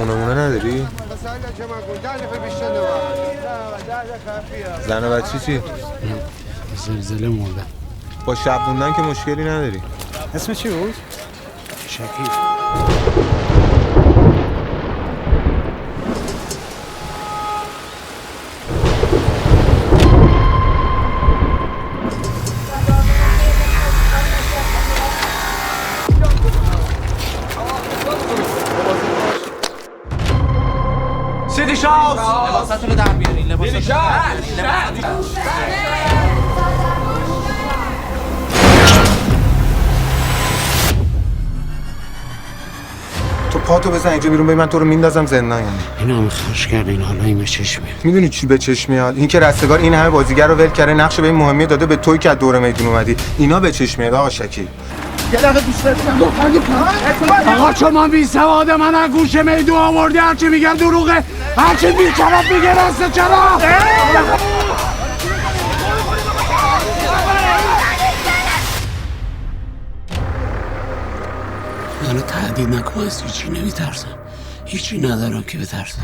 خونه مونه نداری؟ زن و بچه چی؟ زلزله مردن. با شب موندن که مشکلی نداری. اسم چی بود؟ شکیب. سیدی شاوس لباساتو رو در بیارین. لباساتو تو پاتو بزن اینجا بیرون ببین من تو رو میندازم زندان. یعنی اینا همه خرش کردین حالا این به چشم میاد. میدونی چی به چشم میاد؟ این که رستگار این همه بازیگر رو ول کرده، نقش به این مهمیه داده، به توی که از دور میدون اومدی. اینا به چشم میاد آقا شکیب. یه دقیقه دوست دارم. آقا چون من بی سواد من از گوشه میدون آوردی هرچی میگم دروغه. هرچی بی طرف میگه راسته. چرا؟ منو تهدید نکن، از هیچی نمیترسم. هیچی ندارم که بترسم.